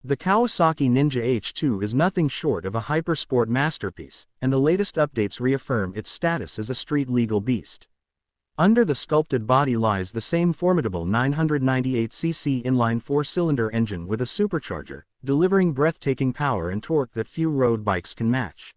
The Kawasaki Ninja H2 is nothing short of a hypersport masterpiece, and the latest updates reaffirm its status as a street-legal beast. Under the sculpted body lies the same formidable 998cc inline four-cylinder engine with a supercharger, delivering breathtaking power and torque that few road bikes can match.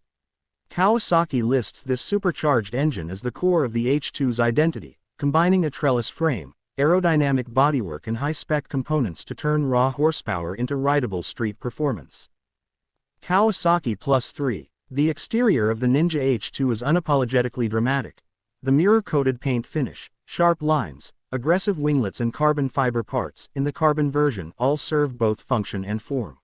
Kawasaki lists this supercharged engine as the core of the H2's identity, combining a trellis frame, aerodynamic bodywork and high-spec components to turn raw horsepower into rideable street performance. Kawasaki Plus 3. The exterior of the Ninja H2 is unapologetically dramatic. The mirror-coated paint finish, sharp lines, aggressive winglets and carbon fiber parts in the carbon version all serve both function and form.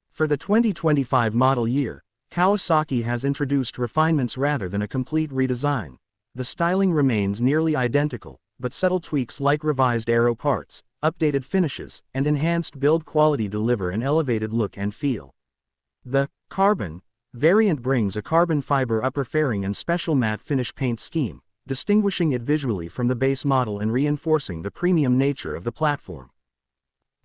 For the 2025 model year, Kawasaki has introduced refinements rather than a complete redesign. The styling remains nearly identical, but subtle tweaks like revised aero parts, updated finishes, and enhanced build quality deliver an elevated look and feel. The Carbon variant brings a carbon fiber upper fairing and special matte finish paint scheme, distinguishing it visually from the base model and reinforcing the premium nature of the platform.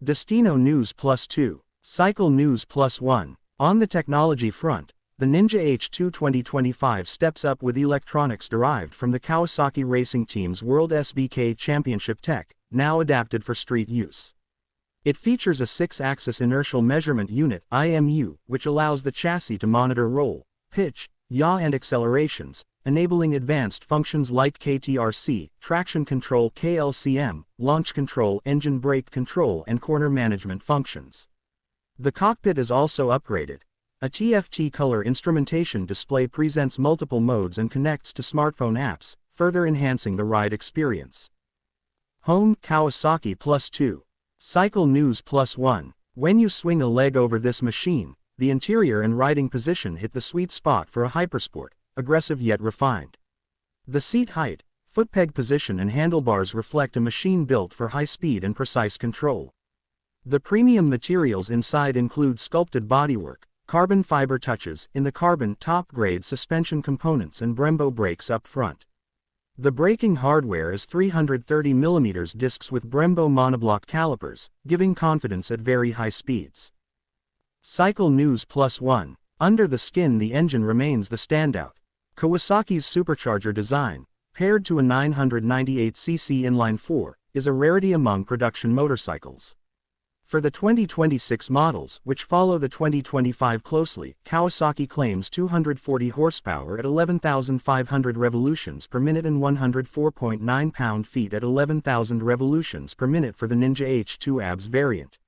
Destino News Plus 2. Cycle News Plus 1. On the technology front, the Ninja H2 2025 steps up with electronics derived from the Kawasaki Racing Team's World SBK Championship tech, now adapted for street use. It features a 6-axis inertial measurement unit (IMU), which allows the chassis to monitor roll, pitch, yaw and accelerations, enabling advanced functions like KTRC, traction control KLCM, launch control, engine brake control and corner management functions. The cockpit is also upgraded. A TFT color instrumentation display presents multiple modes and connects to smartphone apps, further enhancing the ride experience. Home Kawasaki Plus 2. Cycle News Plus 1. When you swing a leg over this machine, the interior and riding position hit the sweet spot for a hypersport, aggressive yet refined. The seat height, foot peg position and handlebars reflect a machine built for high speed and precise control. The premium materials inside include sculpted bodywork, carbon fiber touches in the carbon top-grade suspension components and Brembo brakes up front. The braking hardware is 330mm discs with Brembo monoblock calipers, giving confidence at very high speeds. Cycle News Plus 1. Under the skin the engine remains the standout. Kawasaki's supercharger design, paired to a 998cc inline 4, is a rarity among production motorcycles. For the 2026 models, which follow the 2025 closely, Kawasaki claims 240 horsepower at 11,500 revolutions per minute and 104.9 pound-feet at 11,000 revolutions per minute for the Ninja H2 ABS variant.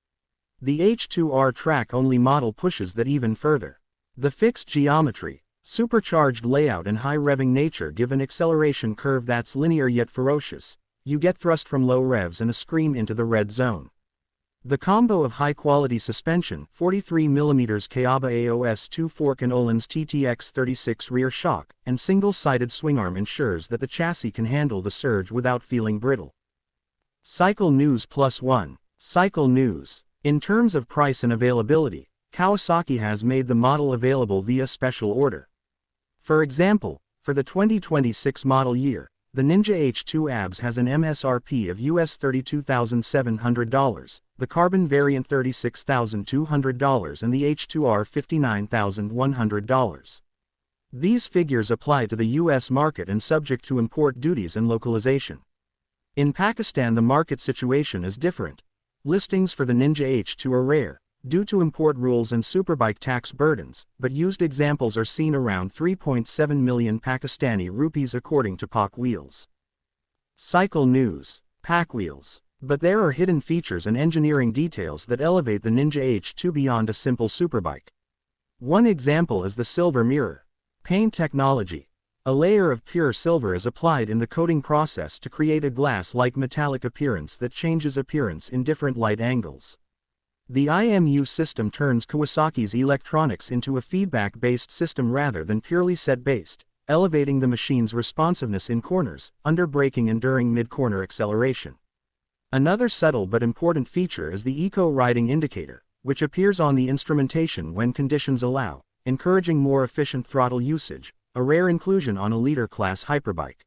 The H2R track-only model pushes that even further. The fixed geometry, supercharged layout and high-revving nature give an acceleration curve that's linear yet ferocious. You get thrust from low revs and a scream into the red zone. The combo of high-quality suspension, 43mm Kawasaki AOS 2 fork and Öhlins TTX36 rear shock, and single-sided swingarm ensures that the chassis can handle the surge without feeling brittle. Cycle News Plus 1. Cycle News. In terms of price and availability, Kawasaki has made the model available via special order. For example, for the 2026 model year, the Ninja H2 ABS has an MSRP of US $32,700, the Carbon variant $36,200 and the H2R $59,100. These figures apply to the US market and subject to import duties and localization. In Pakistan the market situation is different. Listings for the Ninja H2 are rare, due to import rules and Superbike tax burdens, but used examples are seen around 3.7 million Pakistani rupees according to Pak Wheels. Cycle News. Pak Wheels. But there are hidden features and engineering details that elevate the Ninja H2 beyond a simple superbike. One example is the silver mirror paint technology. A layer of pure silver is applied in the coating process to create a glass-like metallic appearance that changes appearance in different light angles. The IMU system turns Kawasaki's electronics into a feedback-based system rather than purely set-based, elevating the machine's responsiveness in corners, under braking and during mid-corner acceleration. Another subtle but important feature is the Eco Riding Indicator, which appears on the instrumentation when conditions allow, encouraging more efficient throttle usage, a rare inclusion on a leader-class hyperbike.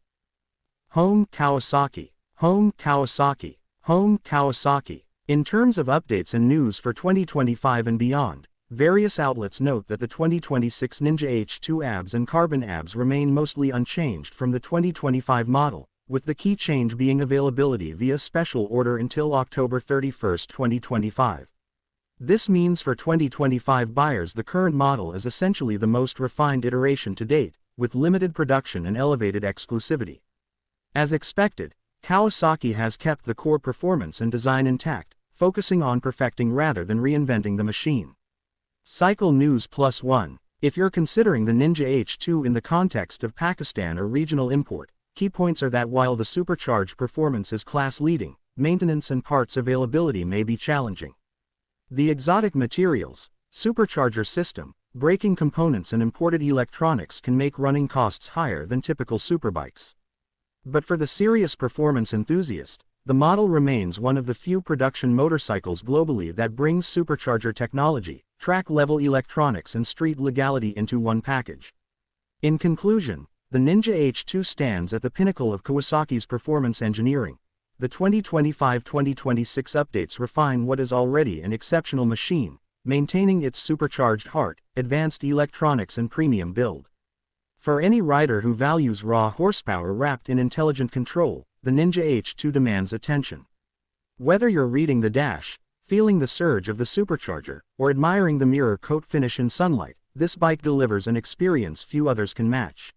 Home Kawasaki. Home Kawasaki. Home Kawasaki. In terms of updates and news for 2025 and beyond, various outlets note that the 2026 Ninja H2 ABS and carbon ABS remain mostly unchanged from the 2025 model, with the key change being availability via special order until October 31, 2025. This means for 2025 buyers the current model is essentially the most refined iteration to date, with limited production and elevated exclusivity. As expected, Kawasaki has kept the core performance and design intact, focusing on perfecting rather than reinventing the machine. Cycle News +1. If you're considering the Ninja H2 in the context of Pakistan or regional import, key points are that while the Supercharged performance is class-leading, maintenance and parts availability may be challenging. The exotic materials, supercharger system, braking components and imported electronics can make running costs higher than typical superbikes. But for the serious performance enthusiast, the model remains one of the few production motorcycles globally that brings supercharger technology, track-level electronics and street legality into one package. In conclusion, the Ninja H2 stands at the pinnacle of Kawasaki's performance engineering. The 2025-2026 updates refine what is already an exceptional machine, maintaining its supercharged heart, advanced electronics and premium build. For any rider who values raw horsepower wrapped in intelligent control, the Ninja H2 demands attention. Whether you're reading the dash, feeling the surge of the supercharger, or admiring the mirror coat finish in sunlight, this bike delivers an experience few others can match.